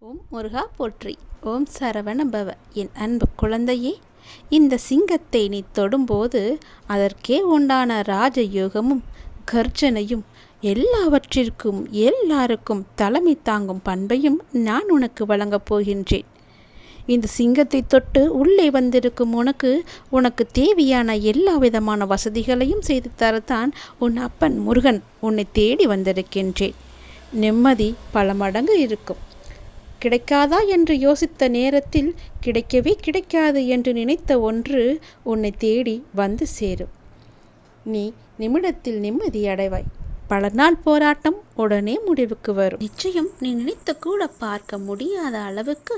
ஓம் முருகா போற்றி. ஓம் சரவண பவ. என் அன்பு குழந்தையே, இந்த சிங்கத்தை நீ தொடும்போது அதற்கே உண்டான ராஜயோகமும் கர்ஜனையும் எல்லாவற்றிற்கும் எல்லாருக்கும் தலைமை தாங்கும் பண்பையும் நான் உனக்கு வழங்கப் போகின்றேன். இந்த சிங்கத்தை தொட்டு உள்ளே வந்திருக்கும் உனக்கு தேவையான எல்லா விதமான வசதிகளையும் செய்து தரத்தான் உன் அப்பன் முருகன் உன்னை தேடி வந்திருக்கின்றேன். நிம்மதி பல மடங்கு இருக்கும். கிடைக்காதா என்று யோசித்த நேரத்தில் கிடைக்கவே கிடைக்காது என்று நினைத்த ஒன்று உன்னை தேடி வந்து சேரும். நீ நிமிடத்தில் நிம்மதி அடைவாய். பல நாள் போராட்டம் உடனே முடிவுக்கு வரும். நிச்சயம் நீ நினைத்து கூட பார்க்க முடியாத அளவுக்கு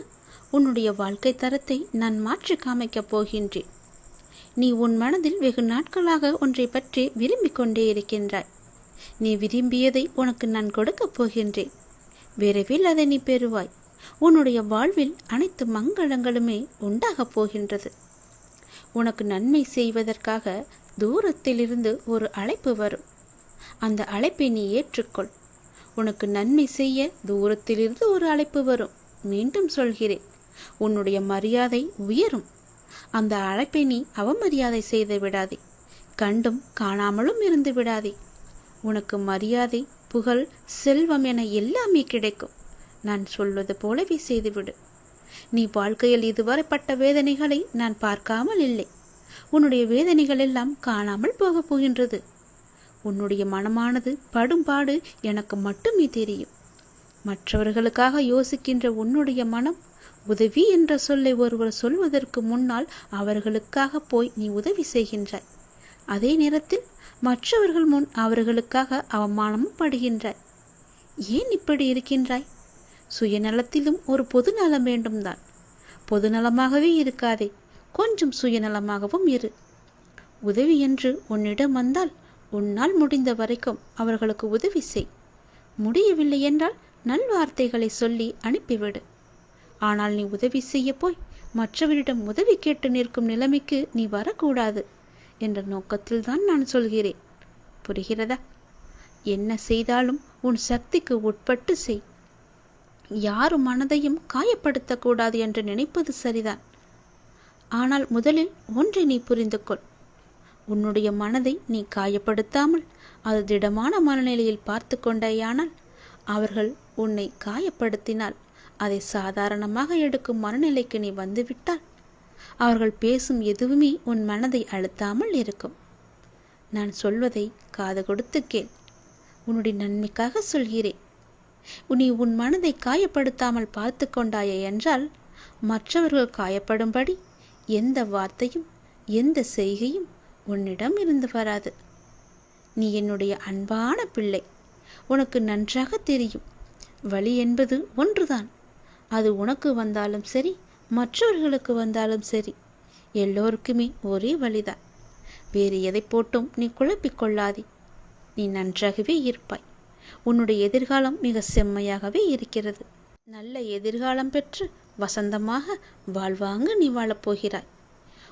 உன்னுடைய வாழ்க்கை தரத்தை நான் மாற்றி காமிக்கப் போகின்றேன். நீ உன் மனதில் வெகு நாட்களாக ஒன்றை பற்றி விரும்பிக் கொண்டே இருக்கின்றாய். நீ விரும்பியதை உனக்கு நான் கொடுக்கப் போகின்றேன். விரைவில் அதை நீ பெறுவாய். உன்னுடைய வாழ்வில் அனைத்து மங்களங்களுமே உண்டாகப் போகின்றது. உனக்கு நன்மை செய்வதற்காக தூரத்திலிருந்து ஒரு அழைப்பு வரும். அந்த அழைப்பை நீ ஏற்றுக்கொள். உனக்கு நன்மை செய்ய தூரத்திலிருந்து ஒரு அழைப்பு வரும். மீண்டும் சொல்கிறேன், உன்னுடைய மரியாதை உயரும். அந்த அழைப்பை நீ அவமரியாதை செய்து விடாதே. கண்டும் காணாமலும் இருந்து விடாதே. உனக்கு மரியாதை, புகழ், செல்வம் என எல்லாமே கிடைக்கும். நான் சொல்வது போலவே செய்துவிடு. நீ வாழ்க்கையில் இதுவரை பட்ட வேதனைகளை நான் பார்க்காமல் இல்லை. உன்னுடைய வேதனைகள் எல்லாம் காணாமல் போகப் போகின்றது. உன்னுடைய மனமானது படும்பாடு எனக்கு மட்டுமே தெரியும். மற்றவர்களுக்காக யோசிக்கின்ற உன்னுடைய மனம் உதவி என்ற சொல்லை ஒருவர் சொல்வதற்கு முன்னால் அவர்களுக்காக போய் நீ உதவி செய்கின்றாய். அதே நேரத்தில் மற்றவர்கள் முன் அவர்களுக்காக அவமானமும் படுகின்றாய். ஏன் இப்படி இருக்கின்றாய்? சுயநலத்திலும் ஒரு பொதுநலம் வேண்டும்தான். பொதுநலமாகவே இருக்காதே, கொஞ்சம் சுயநலமாகவும் இரு. உதவி என்று உன்னிடம் வந்தால் உன்னால் முடிந்த வரைக்கும் அவர்களுக்கு உதவி செய். முடியவில்லை என்றால் நல்வார்த்தைகளை சொல்லி அனுப்பிவிடு. ஆனால் நீ உதவி செய்ய போய் மற்றவரிடம் உதவி கேட்டு நிற்கும் நிலைமைக்கு நீ வரக்கூடாது என்ற நோக்கத்தில்தான் நான் சொல்கிறேன். புரிகிறதா? என்ன செய்தாலும் உன் சக்திக்கு உட்பட்டு செய். யாரும் மனதையும் காயப்படுத்தக்கூடாது என்று நினைப்பது சரிதான். ஆனால் முதலில் ஒன்றை நீ புரிந்து கொள். உன்னுடைய மனதை நீ காயப்படுத்தாமல் அது திடமான மனநிலையில் பார்த்து கொண்டேயானால் அவர்கள் உன்னை காயப்படுத்தினால் அதை சாதாரணமாக எடுக்கும் மனநிலைக்கு நீ வந்துவிட்டால் அவர்கள் பேசும் எதுவுமே உன் மனதை அழுத்தாமல் இருக்கும். நான் சொல்வதை காது கொடுத்து கேள். உன்னுடைய நன்மைக்காக சொல்கிறேன். நீ உன் மனதை காயப்படுத்தாமல் பார்த்து கொண்டாயே என்றால் மற்றவர்கள் காயப்படும்படி எந்த வார்த்தையும் எந்த செய்கையும் உன்னிடம் இருந்து வராது. நீ என்னுடைய அன்பான பிள்ளை. உனக்கு நன்றாக தெரியும், வலி என்பது ஒன்றுதான். அது உனக்கு வந்தாலும் சரி, மற்றவர்களுக்கு வந்தாலும் சரி, எல்லோருக்குமே ஒரே வழிதான். வேறு எதை போட்டும் நீ குழப்பிக்கொள்ளாதே. நீ நன்றாகவே இருப்பாய். உன்னுடைய எதிர்காலம் மிக செம்மையாகவே இருக்கிறது. நல்ல எதிர்காலம் பெற்று வசந்தமாக வாழ்வாங்க நீ வாழப்போகிறாய்.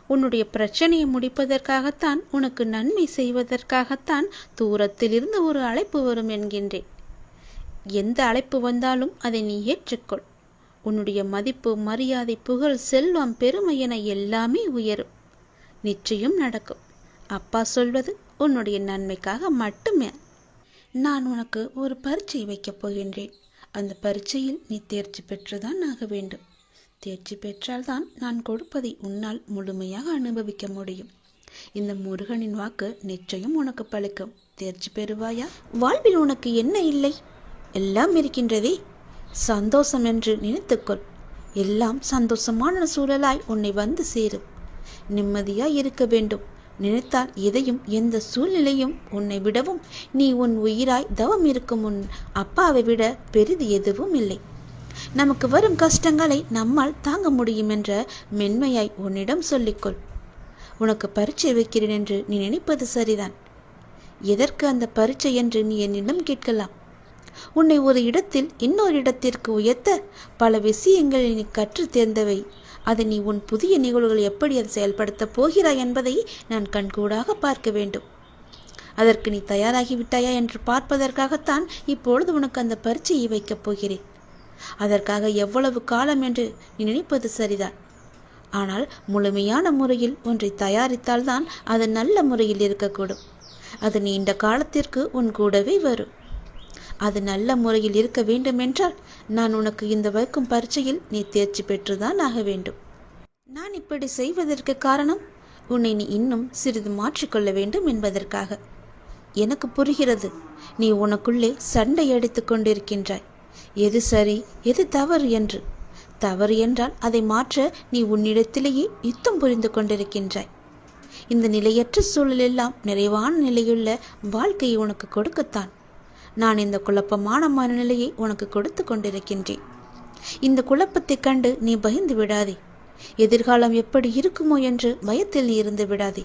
உன்னுடைய பிரச்சனையை முடிப்பதற்காகத்தான், உனக்கு நன்மை செய்வதற்காகத்தான் தூரத்திலிருந்து ஒரு அழைப்பு வரும் என்கின்றேன். எந்த அழைப்பு வந்தாலும் அதை நீ ஏற்றுக்கொள். உன்னுடைய மதிப்பு, மரியாதை, புகழ், செல்வம், பெருமை என எல்லாமே உயரும். நிச்சயம் நடக்கும். அப்பா சொல்வது உன்னுடைய நன்மைக்காக மட்டுமே. நான் உனக்கு ஒரு பரீட்சை வைக்கப் போகின்றேன். அந்த பரீட்சையில் நீ தேர்ச்சி பெற்றுதான் ஆக வேண்டும். தேர்ச்சி பெற்றால்தான் நான் கொடுப்பதை உன்னால் முழுமையாக அனுபவிக்க முடியும். இந்த முருகனின் வாக்கு நிச்சயம் உனக்கு பலிக்கும். தேர்ச்சி பெறுவாயா? வாழ்வில் உனக்கு என்ன இல்லை? எல்லாம் இருக்கின்றதே. சந்தோஷம் என்று நினைத்துக்கொள். எல்லாம் சந்தோஷமான சூழலாய் உன்னை வந்து சேரும். நிம்மதியாய் இருக்க வேண்டும். நினைத்தால் எதையும் எந்த சூழ்நிலையும் உன்னை விடவும் நீ உன் உயிராய் தவம் இருக்கும் உன் அப்பாவை விட பெரிது எதுவும் இல்லை. நமக்கு வரும் கஷ்டங்களை நம்மால் தாங்க முடியும் என்ற மென்மையாய் உன்னிடம் சொல்லிக்கொள். உனக்கு பரீட்சை வைக்கிறேன் என்று நீ நினைப்பது சரிதான். எதற்கு அந்த பரீட்சை என்று நீ என்னிடம் கேட்கலாம். உன்னை ஒரு இடத்தில் இன்னொரு இடத்திற்கு உயர்த்த பல விஷயங்களை நீ கற்று தேர்ந்தவை. அதை நீ உன் புதிய நிகழ்வுகள் எப்படி அதை செயல்படுத்தப் போகிறாய் என்பதை நான் கண்கூடாக பார்க்க வேண்டும். அதற்கு நீ தயாராகிவிட்டாயா என்று பார்ப்பதற்காகத்தான் இப்பொழுது உனக்கு அந்த பரீட்சையை வைக்கப் போகிறேன். அதற்காக எவ்வளவு காலம் என்று நீ நினைப்பது சரிதான். ஆனால் முழுமையான முறையில் ஒன்றை தயாரித்தால்தான் அது நல்ல முறையில் இருக்கக்கூடும். அது நீண்ட காலத்திற்கு உன் கூடவே வரும். அது நல்ல முறையில் இருக்க வேண்டுமென்றால் நான் உனக்கு இந்த வைக்கும் பரீட்சையில் நீ தேர்ச்சி பெற்றுதான் ஆக வேண்டும். நான் இப்படி செய்வதற்கு காரணம் உன்னை நீ இன்னும் சிறிது மாற்றிக்கொள்ள வேண்டும் என்பதற்காக. எனக்கு புரிகிறது, நீ உனக்குள்ளே சண்டை அடித்து கொண்டிருக்கின்றாய், எது சரி எது தவறு என்று. தவறு என்றால் அதை மாற்ற நீ உன்னிடத்திலேயே யுத்தம் புரிந்து கொண்டிருக்கின்றாய். இந்த நிலையற்ற சூழலெல்லாம் நிறைவான நிலையுள்ள வாழ்க்கையை உனக்கு கொடுக்கத்தான் நான் இந்த குழப்பமான மனநிலையை உனக்கு கொடுத்து கொண்டிருக்கின்றேன். இந்த குழப்பத்தை கண்டு நீ பயந்து விடாதே. எதிர்காலம் எப்படி இருக்குமோ என்று பயத்தில் நீ இருந்து விடாதே.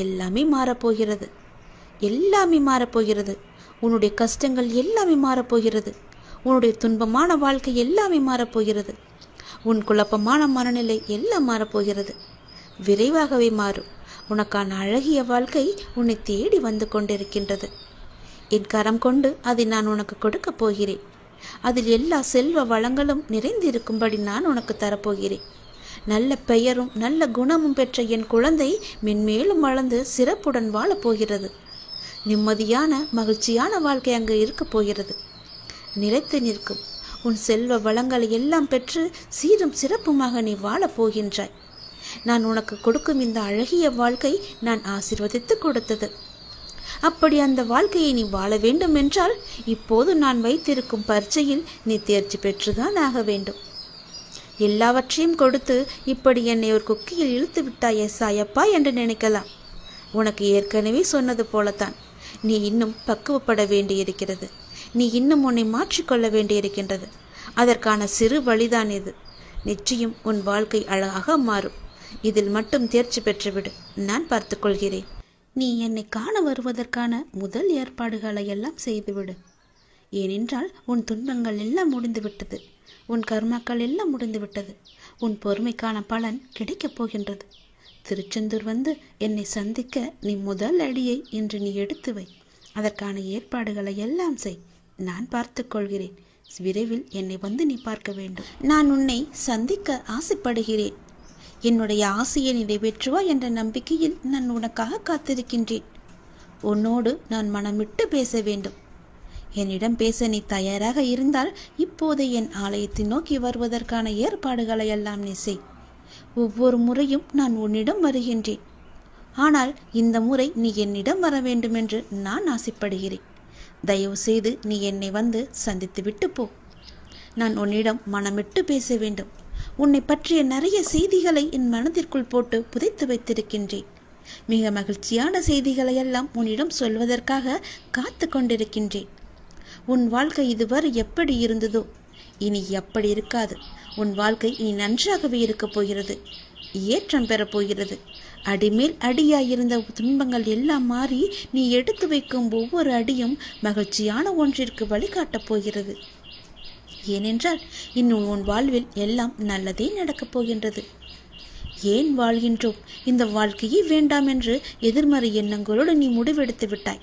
எல்லாமே மாறப்போகிறது, எல்லாமே மாறப்போகிறது. உன்னுடைய கஷ்டங்கள் எல்லாமே மாறப்போகிறது. உன்னுடைய துன்பமான வாழ்க்கை எல்லாமே மாறப்போகிறது. உன் குழப்பமான மனநிலை எல்லாம் மாறப்போகிறது. விரைவாகவே மாறும். உனக்கான அழகிய வாழ்க்கை உன்னை தேடி வந்து கொண்டிருக்கின்றது. என் கரம் கொண்டு அதை நான் உனக்கு கொடுக்கப் போகிறேன். அதில் எல்லா செல்வ வளங்களும் நிறைந்திருக்கும்படி நான் உனக்கு தரப்போகிறேன். நல்ல பெயரும் நல்ல குணமும் பெற்ற என் குழந்தை மென்மேலும் வளர்ந்து சிறப்புடன் வாழப்போகிறது. நிம்மதியான மகிழ்ச்சியான வாழ்க்கை அங்கு இருக்கப் போகிறது. நிலைத்து நிற்கும் உன் செல்வ வளங்களை எல்லாம் பெற்று சீரும் சிறப்புமாக நீ வாழப்போகின்றாய். நான் உனக்கு கொடுக்கும் இந்த அழகிய வாழ்க்கை நான் ஆசீர்வதித்து கொடுத்தது. அப்படி அந்த வாழ்க்கையை நீ வாழ வேண்டும் என்றால் இப்போது நான் வைத்திருக்கும் பரீட்சையில் நீ தேர்ச்சி பெற்றுதான் ஆக வேண்டும். எல்லாவற்றையும் கொடுத்து இப்படி என்னை ஒரு குக்கியில் இழுத்து விட்டாயே சாயப்பா என்று நினைக்கலாம். உனக்கு ஏற்கனவே சொன்னது போலத்தான், நீ இன்னும் பக்குவப்பட வேண்டியிருக்கிறது. நீ இன்னும் உன்னை மாற்றிக்கொள்ள வேண்டியிருக்கின்றது. அதற்கான சிறு வழிதான் இது. நிச்சயம் உன் வாழ்க்கை அழகாக மாறும். இதில் மட்டும் தேர்ச்சி பெற்றுவிடு, நான் பார்த்துக்கொள்கிறேன். நீ என்னை காண வருவதற்கான முதல் ஏற்பாடுகளை எல்லாம் செய்துவிடு. ஏனென்றால் உன் துன்பங்கள் எல்லாம் முடிந்துவிட்டது. உன் கர்மாக்கள் எல்லாம் முடிந்துவிட்டது. உன் பொறுமைக்கான பலன் கிடைக்கப் போகின்றது. திருச்செந்தூர் வந்து என்னை சந்திக்க நீ முதல் அடியை இன்று நீ எடுத்து வை. அதற்கான ஏற்பாடுகளை எல்லாம் செய். நான் பார்த்து கொள்கிறேன். விரைவில் என்னை வந்து நீ பார்க்க வேண்டும். நான் உன்னை சந்திக்க ஆசைப்படுகிறேன். என்னுடைய ஆசையை நிறைவேற்றுவா என்ற நம்பிக்கையில் நான் உனக்காக காத்திருக்கின்றேன். உன்னோடு நான் மனமிட்டு பேச வேண்டும். என்னிடம் பேச நீ தயாராக இருந்தால் இப்போதே என் ஆலயத்தை நோக்கி வருவதற்கான ஏற்பாடுகளை எல்லாம் நீ செய். ஒவ்வொரு முறையும் நான் உன்னிடம் வருகின்றேன். ஆனால் இந்த முறை நீ என்னிடம் வர வேண்டும் என்று நான் ஆசைப்படுகிறேன். தயவு செய்து நீ என்னை வந்து சந்தித்து விட்டு போ. நான் உன்னிடம் மனமிட்டு பேச வேண்டும். உன்னை பற்றிய நிறைய செய்திகளை என் மனதிற்குள் போட்டு புதைத்து வைத்திருக்கின்றேன். மிக மகிழ்ச்சியான செய்திகளை எல்லாம் உன்னிடம் சொல்வதற்காக காத்து கொண்டிருக்கின்றேன். உன் வாழ்க்கை இதுவரை எப்படி இருந்ததோ இனி அப்படி இருக்காது. உன் வாழ்க்கை இனி நன்றாகவே இருக்கப் போகிறது. ஏற்றம் பெறப்போகிறது. அடிமேல் அடியாயிருந்த துன்பங்கள் எல்லாம் மாறி நீ எடுத்து வைக்கும் ஒவ்வொரு அடியும் மகிழ்ச்சியான ஒன்றிற்கு வழிகாட்டப் போகிறது. ஏனென்றால் இன்னும் உன் வாழ்வில் எல்லாம் நல்லதே நடக்கப் போகின்றது. ஏன் வாழ்கின்றோம், இந்த வாழ்க்கையே வேண்டாம் என்று எதிர்மறை எண்ணங்களோடு நீ முடிவெடுத்து விட்டாய்.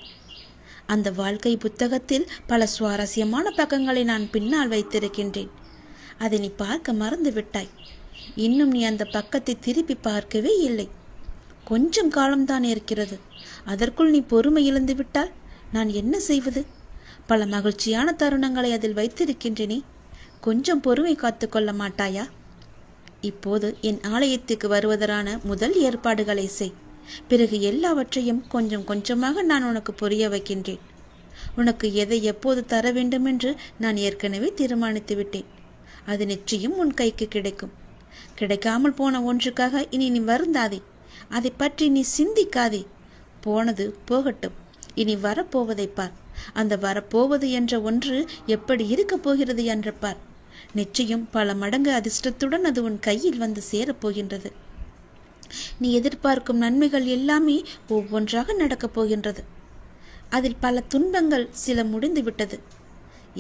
அந்த வாழ்க்கை புத்தகத்தில் பல சுவாரஸ்யமான பக்கங்களை நான் பின்னால் வைத்திருக்கின்றேன். அதை நீ பார்க்க மறந்து விட்டாய். இன்னும் நீ அந்த பக்கத்தை திருப்பி பார்க்கவே இல்லை. கொஞ்சம் காலம்தான் இருக்கிறது. அதற்குள் நீ பொறுமை இழந்து விட்டால் நான் என்ன செய்வது? பல மகிழ்ச்சியான தருணங்களை அதில் வைத்திருக்கின்றேனே. கொஞ்சம் பொறுமை காத்து கொள்ள மாட்டாயா? இப்போது என் ஆலயத்துக்கு வருவதற்கான முதல் ஏற்பாடுகளை செய். பிறகு எல்லாவற்றையும் கொஞ்சம் கொஞ்சமாக நான் உனக்கு புரிய வைக்கின்றேன். உனக்கு எதை எப்போது தர வேண்டும் என்று நான் ஏற்கனவே தீர்மானித்து விட்டேன். அது நிச்சயம் உன் கைக்கு கிடைக்கும். கிடைக்காமல் போன ஒன்றுக்காக இனி நீ வருந்தாதே. அதை பற்றி நீ சிந்திக்காதே. போனது போகட்டும். இனி வரப்போவதை பார். அந்த வரப்போவது என்ற ஒன்று எப்படி இருக்கப் போகிறது என்று பார். நிச்சயம் பல மடங்கு அதிர்ஷ்டத்துடன் அது உன் கையில் வந்து சேரப்போகின்றது. நீ எதிர்பார்க்கும் நன்மைகள் எல்லாமே ஒவ்வொன்றாக நடக்கப் போகின்றது. அதில் பல துன்பங்கள் சில முடிந்து விட்டது.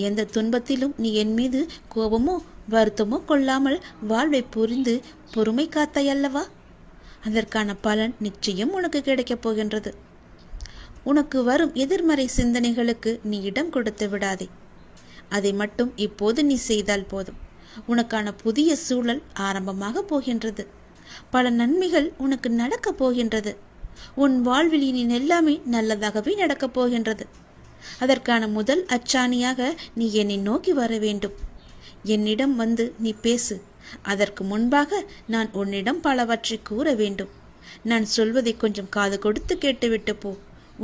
எந்த துன்பத்திலும் நீ என் மீது கோபமோ வருத்தமோ கொள்ளாமல் வாழ்வை புரிந்து பொறுமை காத்தாய் அல்லவா? அதற்கான பலன் நிச்சயம் உனக்கு கிடைக்கப் போகின்றது. உனக்கு வரும் எதிர்மறை சிந்தனைகளுக்கு நீ இடம் கொடுத்து விடாதே. அதை மட்டும் இப்போது நீ செய்தால் போதும். உனக்கான புதிய சூழல் ஆரம்பமாக போகின்றது. பல நன்மைகள் உனக்கு நடக்கப் போகின்றது. உன் வாழ்வில் இனி எல்லாமே நல்லதாகவே நடக்கப் போகின்றது. அதற்கான முதல் அச்சாணியாக நீ என்னை நோக்கி வர வேண்டும். என்னிடம் வந்து நீ பேசு. அதற்கு முன்பாக நான் உன்னிடம் பலவற்றை கூற வேண்டும். நான் சொல்வதை கொஞ்சம் காது கொடுத்து கேட்டுவிட்டு போ.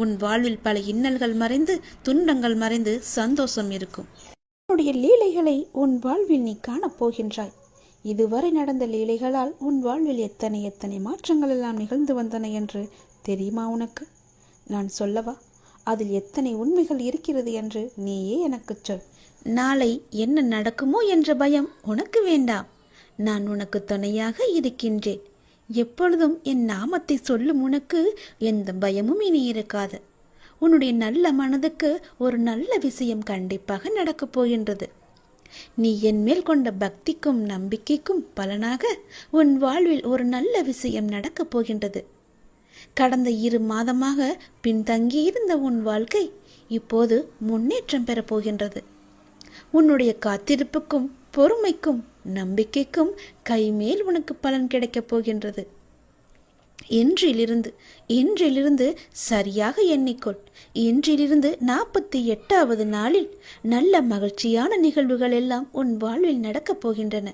உன் வாழ்வில் பல இன்னல்கள் மறைந்து, துன்பங்கள் மறைந்து சந்தோஷம் இருக்கும். உன்னுடைய லீலைகளை உன் வாழ்வில் நீ காணப் போகின்றாய். இதுவரை நடந்த லீலைகளால் உன் வாழ்வில் எத்தனை எத்தனை மாற்றங்கள் எல்லாம் நிகழ்ந்து வந்தன என்று தெரியுமா உனக்கு? நான் சொல்லவா? அதில் எத்தனை உண்மைகள் இருக்கிறது என்று நீயே எனக்கு சொல். நாளை என்ன நடக்குமோ என்ற பயம் உனக்கு வேண்டாம். நான் உனக்கு துணையாக இருக்கின்றேன். எப்பொழுதும் என் நாமத்தை சொல்லும் உனக்கு எந்த பயமும் இனி இருக்காது. உன்னுடைய நல்ல மனதுக்கு ஒரு நல்ல விஷயம் கண்டிப்பாக நடக்கப் போகின்றது. நீ என் மேல் கொண்ட பக்திக்கும் நம்பிக்கைக்கும் பலனாக உன் வாழ்வில் ஒரு நல்ல விஷயம் நடக்கப் போகின்றது. கடந்த 2 மாதமாக பின்தங்கியிருந்த உன் வாழ்க்கை இப்போது முன்னேற்றம் பெறப் போகின்றது. உன்னுடைய காத்திருப்புக்கும் பொறுமைக்கும் நம்பிக்கைக்கும் கைமேல் உனக்கு பலன் கிடைக்கப் போகின்றது. இன்றிலிருந்து சரியாக எண்ணிக்கொள். இன்றிலிருந்து 48வது நாளில் நல்ல மகிழ்ச்சியான நிகழ்வுகள் எல்லாம் உன் வாழ்வில் நடக்கப் போகின்றன.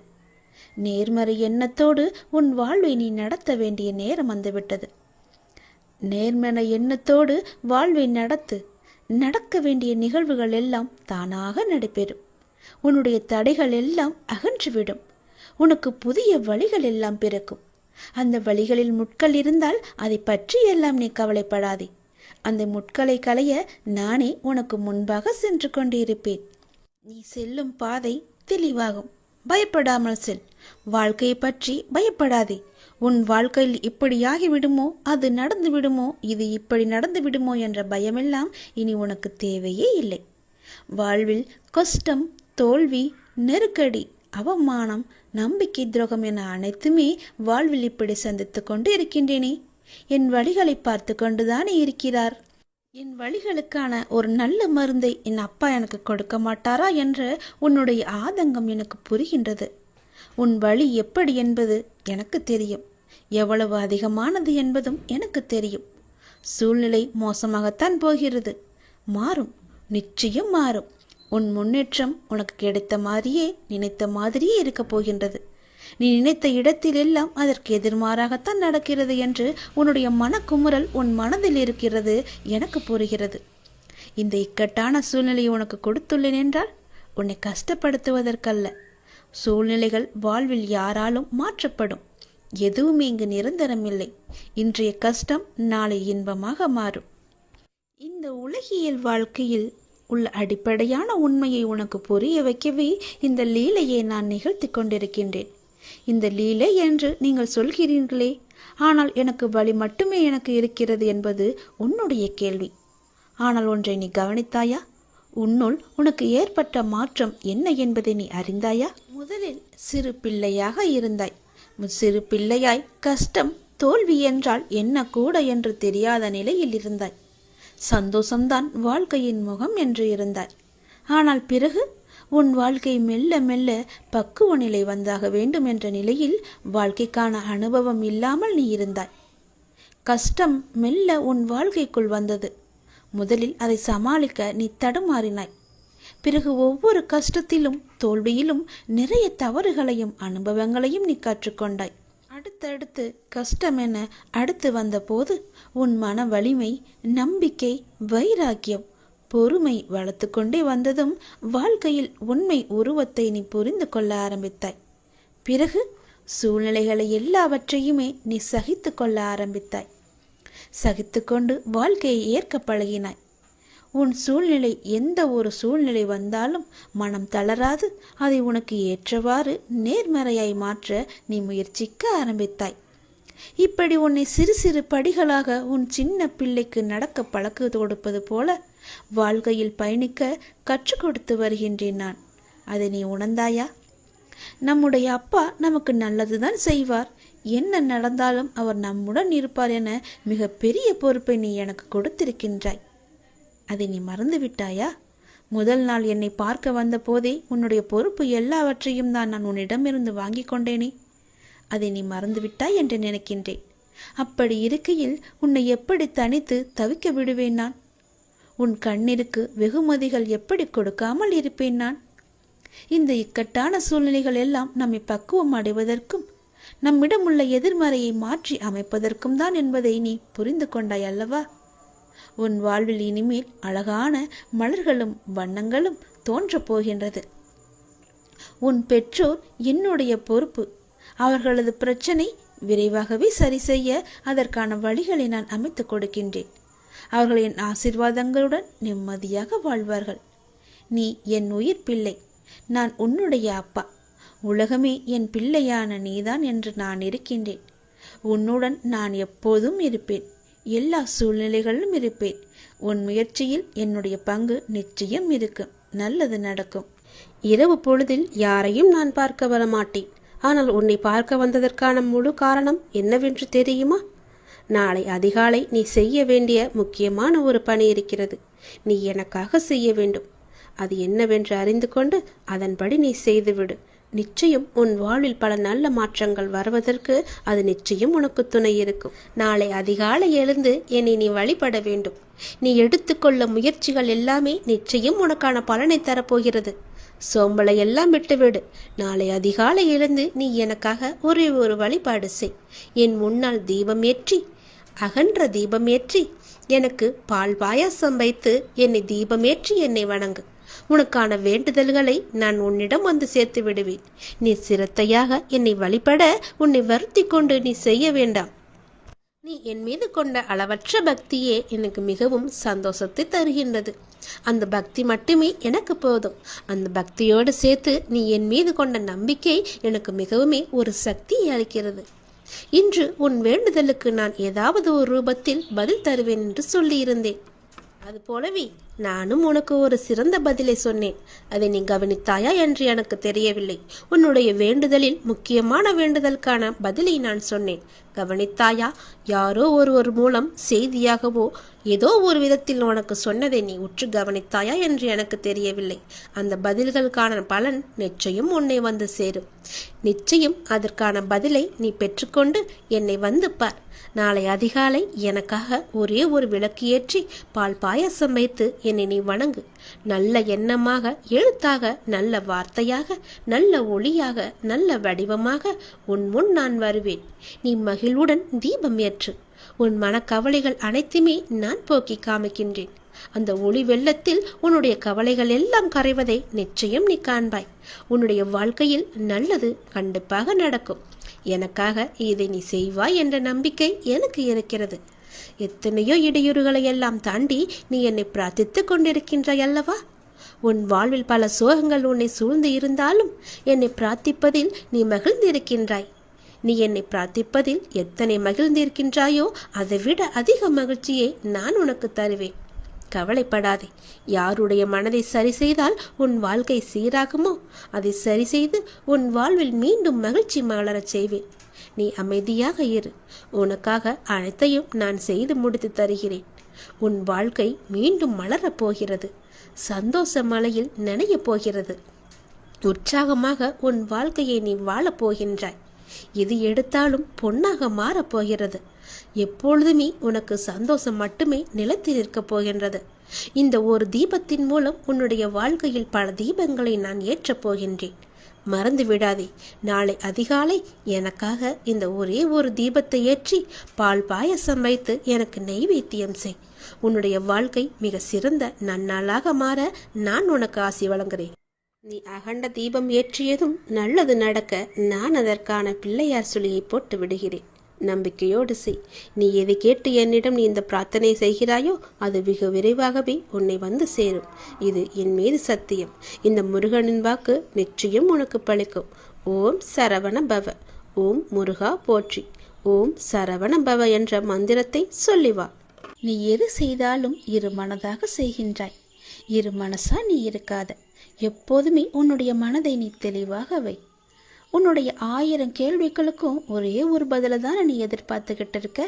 நேர்மறை எண்ணத்தோடு உன் வாழ்வை நீ நடத்த வேண்டிய நேரம் வந்துவிட்டது. நேர்மறை எண்ணத்தோடு வாழ்வை நடக்க வேண்டிய நிகழ்வுகள் எல்லாம் தானாக நடைபெறும். உன்னுடைய தடைகள் எல்லாம் அகன்றுவிடும். உனக்கு புதிய வழிகள் எல்லாம் பிறக்கும். அந்த வழிகளில் முட்கள் இருந்தால் அதை பற்றி எல்லாம் நீ கவலைப்படாதே. அந்த முட்களை களைய நானே உனக்கு முன்பாக சென்று கொண்டிருப்பேன். நீ செல்லும் பாதை தெளிவாகும். பயப்படாமல் செல். வாழ்க்கையை பற்றி பயப்படாதே. உன் வாழ்க்கையில் இப்படியாகி விடுமோ, அது நடந்து விடுமோ, இது இப்படி நடந்து விடுமோ என்ற பயமெல்லாம் இனி உனக்கு தேவையே இல்லை. வாழ்வில் கஷ்டம், தோல்வி, நெருக்கடி, அவமானம், நம்பிக்கை துரோகம் என அனைத்துமே வாழ்வில் இப்படி சந்தித்து கொண்டு இருக்கின்றேனே. என் வழிகளை பார்த்து கொண்டுதானே இருக்கிறார். என் வழிகளுக்கான ஒரு நல்ல மருந்தை என் அப்பா எனக்கு கொடுக்க மாட்டாரா என்ற உன்னுடைய ஆதங்கம் எனக்கு புரிகின்றது. உன் வழி எப்படி என்பது எனக்கு தெரியும். எவ்வளவு அதிகமானது என்பதும் எனக்கு தெரியும். சூழ்நிலை மோசமாகத்தான் போகிறது. மாறும், நிச்சயம் மாறும். உன் முன்னேற்றம் உனக்கு கிடைத்த மாதிரியே, நினைத்த மாதிரியே இருக்க போகின்றது. நீ நினைத்த இடத்தில் எல்லாம் அதற்கு எதிர்மாறாகத்தான் நடக்கிறது என்று உன்னுடைய மனக்குமுறல் உன் மனதில் இருக்கிறது. எனக்கு புரிகிறது. இந்த இக்கட்டான சூழ்நிலையை உனக்கு கொடுத்துள்ளேன் என்றால் உன்னை கஷ்டப்படுத்துவதற்கல்ல. சூழ்நிலைகள் வாழ்வில் யாராலும் மாற்றப்படும். எதுவுமே இங்கு நிரந்தரமில்லை. இன்றைய கஷ்டம் நாளை இன்பமாக மாறும். இந்த உலகியல் வாழ்க்கையில் உள்ள அடிப்படையான உண்மையை உனக்கு புரிய வைக்கவே இந்த லீலையை நான் நிகழ்த்தி கொண்டிருக்கின்றேன். இந்த லீலை என்று நீங்கள் சொல்கிறீர்களே, ஆனால் எனக்கு வழி மட்டுமே எனக்கு இருக்கிறது என்பது உன்னுடைய கேள்வி. ஆனால் ஒன்றை நீ கவனித்தாயா? உன்னுள் உனக்கு ஏற்பட்ட மாற்றம் என்ன என்பதை நீ அறிந்தாயா? முதலில் சிறு பிள்ளையாக இருந்தாய். சிறு பிள்ளையாய் கஷ்டம், தோல்வி என்றால் என்ன கூட என்று தெரியாத நிலையில் இருந்தாய். சந்தோஷம்தான் வாழ்க்கையின் முகம் என்று இருந்தாய். ஆனால் பிறகு உன் வாழ்க்கை மெல்ல மெல்ல பக்குவ நிலை வந்தாக வேண்டும் என்ற நிலையில் வாழ்க்கைக்கான அனுபவம் இல்லாமல் நீ இருந்தாய். கஷ்டம் மெல்ல உன் வாழ்க்கைக்குள் வந்தது. முதலில் அதை சமாளிக்க நீ தடுமாறினாய். பிறகு ஒவ்வொரு கஷ்டத்திலும் தோல்வியிலும் நிறைய தவறுகளையும் அனுபவங்களையும் நீ கற்றுக்கொண்டாய். அடுத்தடுத்து கஷ்டம் என அடுத்து வந்தபோது உன் மன வலிமை, நம்பிக்கை, வைராக்கியம், பொறுமை வளர்த்து கொண்டே வந்ததும் வாழ்க்கையில் உண்மை உருவத்தை நீ புரிந்து கொள்ள ஆரம்பித்தாய். பிறகு சூழ்நிலைகளை எல்லாவற்றையுமே நீ சகித்து கொள்ள ஆரம்பித்தாய். சகித்து கொண்டு வாழ்க்கையை ஏற்க பழகினாய். உன் சூழ்நிலை எந்த ஒரு சூழ்நிலை வந்தாலும் மனம் தளராது அதை உனக்கு ஏற்றவாறு நேர்மறையாய் மாற்ற நீ முயற்சிக்க ஆரம்பித்தாய். இப்படி உன்னை சிறு சிறு படிகளாக உன் சின்ன பிள்ளைக்கு நடக்க பழக்க கொடுப்பது போல வாழ்க்கையில் பயணிக்க கற்றுக் கொடுத்து வருகின்றேன் நான். அதை நீ உணர்ந்தாயா? நம்முடைய அப்பா நமக்கு நல்லதுதான் செய்வார். என்ன நடந்தாலும் அவர் நம்முடன் இருப்பார் என மிக பெரிய பொறுப்பை நீ எனக்கு கொடுத்திருக்கின்றாய். அதை நீ மறந்து விட்டாயா? முதல் நாள் என்னை பார்க்க வந்த போதே உன்னுடைய பொறுப்பு எல்லாவற்றையும் தான் நான் உன்னிடமிருந்து வாங்கி கொண்டேனே, அதை நீ மறந்துவிட்டாய் என்று நினைக்கின்றேன். அப்படி இருக்கையில் உன்னை எப்படி தனித்து தவிக்க விடுவேன் நான்? உன் கண்ணிற்கு வெகுமதிகள் எப்படி கொடுக்காமல் இருப்பேன் நான்? இந்த இக்கட்டான சூழ்நிலைகள் எல்லாம் நம்மை பக்குவம் அடைவதற்கும் நம்மிடம் உள்ள எதிர்மறையை மாற்றி அமைப்பதற்கும் தான் என்பதை நீ புரிந்து கொண்டாய் அல்லவா? உன் வாழ்வில் இனிமேல் அழகான மலர்களும் வண்ணங்களும் தோன்றப் போகின்றது. உன் பெற்றோர் என்னுடைய பொறுப்பு. அவர்களது பிரச்சனை விரைவாகவே சரி செய்ய அதற்கான வழிகளை நான் அமைத்து கொடுக்கின்றேன். அவர்கள் என் ஆசீர்வாதங்களுடன் நிம்மதியாக வாழ்வார்கள். நீ என் உயிர் பிள்ளை, நான் உன்னுடைய அப்பா. உலகமே என் பிள்ளையான நீதான் என்று நான் இருக்கின்றேன். உன்னுடன் நான் எப்போதும் இருப்பேன், எல்லா சூழ்நிலைகளிலும் இருப்பேன். உன் முயற்சியில் என்னுடைய பங்கு நிச்சயம் இருக்கும். நல்லது நடக்கும். இரவு பொழுதில் யாரையும் நான் பார்க்க வர மாட்டேன். ஆனால் உன்னை பார்க்க வந்ததற்கான முழு காரணம் என்னவென்று தெரியுமா? நாளை அதிகாலை நீ செய்ய வேண்டிய முக்கியமான ஒரு பணி இருக்கிறது. நீ எனக்காக செய்ய வேண்டும். அது என்னவென்று அறிந்து கொண்டு அதன்படி நீ செய்துவிடு. நிச்சயம் உன் வாழ்வில் பல நல்ல மாற்றங்கள் வருவதற்கு அது நிச்சயம் உனக்கு துணை இருக்கும். நாளை அதிகாலை எழுந்து என்னை நீ வழிபட வேண்டும். நீ எடுத்துக்கொள்ள முயற்சிகள் எல்லாமே நிச்சயம் உனக்கான பலனை தரப்போகிறது. சோம்பலை எல்லாம் விட்டுவிடு. நாளை அதிகாலை எழுந்து நீ எனக்காக ஒரே ஒரு வழிபாடு செய். என் முன்னால் தீபம் ஏற்றி, அகன்ற தீபம் ஏற்றி, எனக்கு பால் பாயாசம் வைத்து என்னை தீபமேற்றி என்னை வணங்கு. உனக்கான வேண்டுதல்களை நான் உன்னிடம் வந்து சேர்த்து விடுவேன். நீ சிரத்தையாக என்னை வழிபட உன்னை வருத்தி கொண்டு நீ செய்ய வேண்டாம். நீ என் மீது கொண்ட அளவற்ற பக்தியே எனக்கு மிகவும் சந்தோஷத்தை தருகின்றது. அந்த பக்தி மட்டுமே எனக்கு போதும். அந்த பக்தியோடு சேர்த்து நீ என் மீது கொண்ட நம்பிக்கை எனக்கு மிகவும் ஒரு சக்தியை அளிக்கிறது. இன்று உன் வேண்டுதலுக்கு நான் ஏதாவது ஒரு ரூபத்தில் பதில் தருவேன் என்று சொல்லியிருந்தேன். அதுபோலவே நானும் உனக்கு ஒரு சிறந்த பதிலை சொன்னேன். அதை நீ கவனித்தாயா என்று எனக்கு தெரியவில்லை. உன்னுடைய வேண்டுதலில் முக்கியமான வேண்டுதலுக்கான பதிலை நான் சொன்னேன். கவனித்தாயா? யாரோ ஒருவர் மூலம் செய்தியாகவோ ஏதோ ஒரு விதத்தில் உனக்கு சொன்னதை நீ உற்று கவனித்தாயா என்று எனக்கு தெரியவில்லை. அந்த பதில்களுக்கான பலன் நிச்சயம் உன்னை வந்து சேரும். நிச்சயம் அதற்கான பதிலை நீ பெற்றுக்கொண்டு என்னை வந்து பார். நாளை அதிகாலை எனக்காக ஒரே ஒரு விளக்கு ஏற்றி பால் பாயாசம் வைத்து என்னை நீ வணங்கு. நல்ல எண்ணமாக, எழுத்தாக, நல்ல வார்த்தையாக, நல்ல ஒளியாக, நல்ல வடிவமாக உன் முன் நான் வருவேன். நீ மகிழ்வுடன் தீபம் ஏற்று. உன் மனக்கவலைகள் அனைத்துமே நான் போக்கி காமிக்கின்றேன். அந்த ஒளி வெள்ளத்தில் உன்னுடைய கவலைகள் எல்லாம் கரைவதை நிச்சயம் நீ காண்பாய். உன்னுடைய வாழ்க்கையில் நல்லது கண்டிப்பாக நடக்கும். எனக்காக இதை நீ செய்வாய் என்ற நம்பிக்கை எனக்கு இருக்கிறது. எத்தனையோ இடையூறுகளை எல்லாம் தாண்டி நீ என்னை பிரார்த்தித்துக் கொண்டிருக்கின்றாய் அல்லவா? உன் வாழ்வில் பல சோகங்கள் உன்னை சூழ்ந்து இருந்தாலும் என்னை பிரார்த்திப்பதில் நீ மகிழ்ந்திருக்கின்றாய். நீ என்னை பிரார்த்திப்பதில் எத்தனை மகிழ்ந்திருக்கின்றாயோ அதை விட அதிக மகிழ்ச்சியை நான் உனக்கு தருவேன். கவலைப்படாதே. யாருடைய மனதை சரி செய்தால் உன் வாழ்க்கை சீராகுமோ அதை சரி செய்து உன் வாழ்வில் மீண்டும் மகிழ்ச்சி மலரச் செய்வேன். நீ அமைதியாக இரு. உனக்காக அனைத்தையும் நான் செய்து முடித்து தருகிறேன். உன் வாழ்க்கை மீண்டும் மலரப் போகிறது. சந்தோஷ மலையில் நனையப் போகிறது. உற்சாகமாக உன் வாழ்க்கையை நீ வாழப் போகின்றாய். எது எடுத்தாலும் பொன்னாக மாறப்போகிறது. எப்பொழுதுமே உனக்கு சந்தோஷம் மட்டுமே நிலைத்து நிற்கப் போகின்றது. இந்த ஒரு தீபத்தின் மூலம் உன்னுடைய வாழ்க்கையில் பல தீபங்களை நான் ஏற்றப் போகின்றேன். மறந்து விடாதே. நாளை அதிகாலை எனக்காக இந்த ஒரே ஒரு தீபத்தை ஏற்றி பால் பாயசம் வைத்து எனக்கு நெய்வேத்தியம் செய். உன்னுடைய வாழ்க்கை மிக சிறந்த நன்னாளாக மாற நான் உனக்கு ஆசி வழங்குகிறேன். நீ அகண்ட தீபம் ஏற்றியதும் நல்லது நடக்க நான் அதற்கான பிள்ளையார் சுழியை போட்டு விடுகிறேன். நம்பிக்கையோடு செய். நீ எதை கேட்டு என்னிடம் நீ இந்த பிரார்த்தனை செய்கிறாயோ அது வெகு விரைவாகவே உன்னை வந்து சேரும். இது என் மீது சத்தியம். இந்த முருகனின் வாக்கு நிச்சயம் உனக்கு பலிக்கும். ஓம் சரவண பவ. ஓம் முருகா போற்றி. ஓம் சரவண பவ என்ற மந்திரத்தை சொல்லிவா. நீ எது செய்தாலும் இரு மனதாக செய்கின்றாய். இரு மனசா நீ இருக்காத. எப்போதுமே உன்னுடைய மனதை நீ தெளிவாக வை. உன்னுடைய 1000 கேள்விகளுக்கும் ஒரே ஒரு பதில தானே நீ எதிர்பார்த்துக்கிட்டு இருக்க.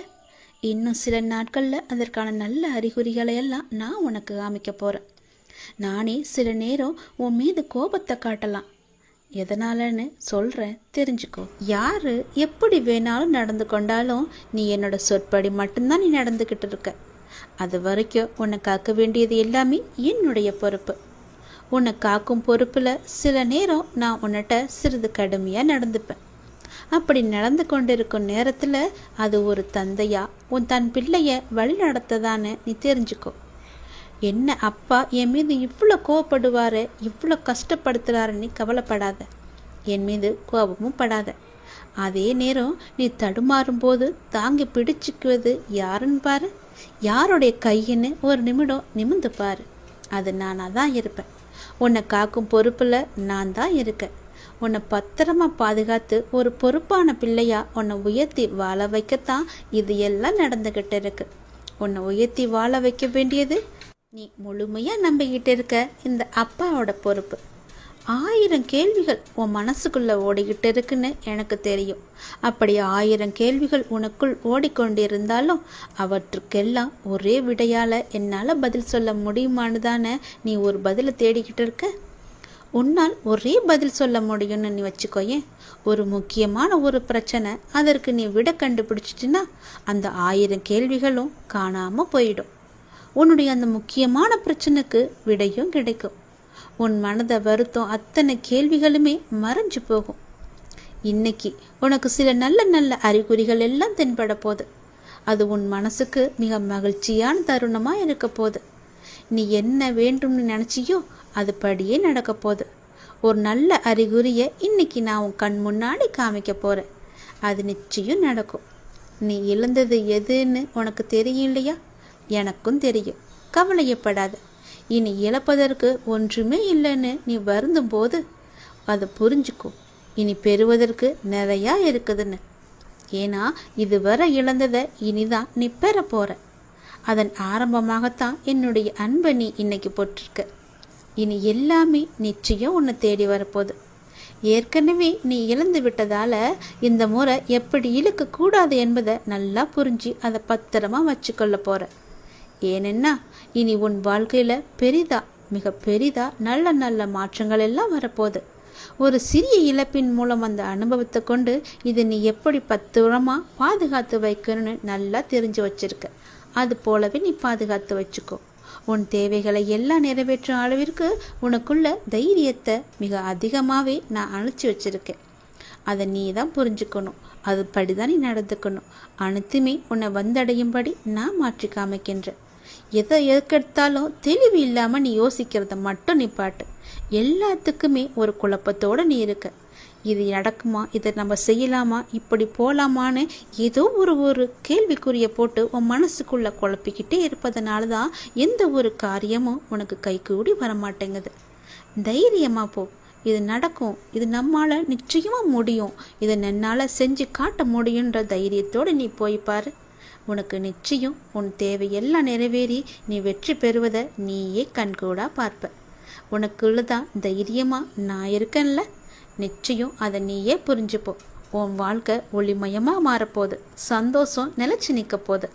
இன்னும் சில நாட்களில் அதற்கான நல்ல அறிகுறிகளை எல்லாம் நான் உனக்கு காமிக்க போகிறேன். நானே சில நேரம் உன் மீது கோபத்தை காட்டலாம். எதனாலன்னு சொல்கிறேன், தெரிஞ்சுக்கோ. யார் எப்படி வேணாலும் நடந்து கொண்டாலும் நீ என்னோட சொற்படி மட்டும்தான் நீ நடந்துக்கிட்டு இருக்க. அது வரைக்கும் உன்னை காக்க வேண்டியது எல்லாமே என்னுடைய பொறுப்பு. உன்னை காக்கும் பொறுப்பில் சில நேரம் நான் உன்னிட்ட சிறிது கடுமையாக நடந்துப்பேன். அப்படி நடந்து கொண்டிருக்கும் நேரத்தில் அது ஒரு தந்தையா உன் தன் பிள்ளைய வழி நடத்ததான்னு நீ தெரிஞ்சுக்கோ. என்ன அப்பா என் மீது இவ்வளோ கோவப்படுவார், இவ்வளோ கஷ்டப்படுத்துகிறாருன்னு கவலைப்படாத. என் மீது கோபமும் படாத. அதே நேரம் நீ தடுமாறும் போது தாங்கி பிடிச்சிக்குவது யாருன்னு பாரு. யாருடைய கையின்னு ஒரு நிமிடம் நிமிந்து பாரு. அது நானாக தான் இருப்பேன். உன்னை காக்கும் பொறுப்பில் நான் தான் இருக்கேன். உன்னை பத்திரமா பாதுகாத்து ஒரு பொறுப்பான பிள்ளையா உன்னை உயர்த்தி வாழ வைக்கத்தான் இது எல்லாம் நடந்துக்கிட்டு இருக்கு. உன்னை உயர்த்தி வாழ வைக்க வேண்டியது நீ முழுமையாக நம்பிக்கிட்டு இருக்க இந்த அப்பாவோட பொறுப்பு. 1000 கேள்விகள் உன் மனசுக்குள்ளே ஓடிக்கிட்டு இருக்குன்னு எனக்கு தெரியும். அப்படி 1000 கேள்விகள் உனக்குள் ஓடிக்கொண்டிருந்தாலும் அவற்றுக்கெல்லாம் ஒரே விடையால் என்னால் பதில் சொல்ல முடியுமான்னு தானே நீ ஒரு பதிலை தேடிக்கிட்டு இருக்க. உன்னால் ஒரே பதில் சொல்ல முடியும்னு நீ வச்சுக்கோயேன். ஒரு முக்கியமான ஒரு பிரச்சனை, அதற்கு நீ விட கண்டுபிடிச்சிட்டின்னா அந்த 1000 கேள்விகளும் காணாமல் போயிடும். உன்னுடைய அந்த முக்கியமான பிரச்சனைக்கு விடையும் கிடைக்கும். உன் மனதை வருத்தம் அத்தனை கேள்விகளுமே மறைஞ்சு போகும். இன்னைக்கு உனக்கு சில நல்ல நல்ல அறிகுறிகள் எல்லாம் தென்பட போகுது. அது உன் மனசுக்கு மிக மகிழ்ச்சியான தருணமாக இருக்க போகுது. நீ என்ன வேண்டும்னு நினச்சியோ அது படியே நடக்க போகுது. ஒரு நல்ல அறிகுறியை இன்னைக்கு நான் உன் கண் முன்னாடி காமிக்க போகிறேன். அது நிச்சயம் நடக்கும். நீ இழந்தது எதுன்னு உனக்கு தெரியும் இல்லையா? எனக்கும் தெரியும். கவலையப்படாத. இனி இழப்பதற்கு ஒன்றுமே இல்லைன்னு நீ வருந்தும் போது அதை புரிஞ்சுக்கோ. இனி பெறுவதற்கு நிறையா இருக்குதுன்னு. ஏன்னா இதுவரை இழந்ததை இனிதான் நீ பெற போற. அதன் ஆரம்பமாகத்தான் என்னுடைய அன்பை நீ இன்னைக்கு போட்டிருக்க. இனி எல்லாமே நிச்சயம் உன்னை தேடி வரப்போகுது. ஏற்கனவே நீ இழந்து விட்டதால இந்த முறை எப்படி இழுக்கக்கூடாது என்பதை நல்லா புரிஞ்சு அதை பத்திரமா வச்சுக்கொள்ள போற. ஏனென்னா இனி உன் வாழ்க்கையில் பெரிதா, மிக பெரிதா நல்ல நல்ல மாற்றங்கள் எல்லாம் வரப்போகுது. ஒரு சிறிய இழப்பின் மூலம் அந்த அனுபவத்தை கொண்டு இதை நீ எப்படி பத்திரமாக பாதுகாத்து வைக்கணும்னு நல்லா தெரிஞ்சு வச்சிருக்க. அது போலவே நீ பாதுகாத்து வச்சுக்கோ. உன் தேவைகளை எல்லாம் நிறைவேற்றும் அளவிற்கு உனக்குள்ள தைரியத்தை மிக அதிகமாகவே நான் அணைச்சி வச்சிருக்கேன். அதை நீ தான் புரிஞ்சுக்கணும். அதுபடிதான் நீ நடந்துக்கணும். அனைத்துமே உன்னை வந்தடையும்படி நான் மாற்றி காமிக்கின்றேன். எதை எதுக்கெடுத்தாலும் தெளிவு இல்லாமல் நீ யோசிக்கிறத மட்டும் நிப்பாட்டு. எல்லாத்துக்குமே ஒரு குழப்பத்தோடு நீ இருக்க. இது நடக்குமா, இதை நம்ம செய்யலாமா, இப்படி போகலாமான்னு ஏதோ ஒரு கேள்விக்குறியை போட்டு உன் மனசுக்குள்ளே குழப்பிக்கிட்டே இருப்பதனால தான் எந்த ஒரு காரியமும் உனக்கு கைகூடி வரமாட்டேங்குது. தைரியமாக போ. இது நடக்கும். இது நம்மால் நிச்சயமாக முடியும். இதை என்னால் செஞ்சு காட்ட முடியுன்ற தைரியத்தோடு நீ போய் பாரு. உனக்கு நிச்சயம் உன் தேவையெல்லாம் நிறைவேறி நீ வெற்றி பெறுவதை நீயே கண்கூடா பார்ப்ப. உனக்குள்ளதான் தைரியமாக நான் இருக்கேன்ல. நிச்சயம் அதை நீயே புரிஞ்சுப்போ. உன் வாழ்க்கை ஒளிமயமாக மாறப்போகுது. சந்தோஷம் நிலச்சி நிற்க போகுது.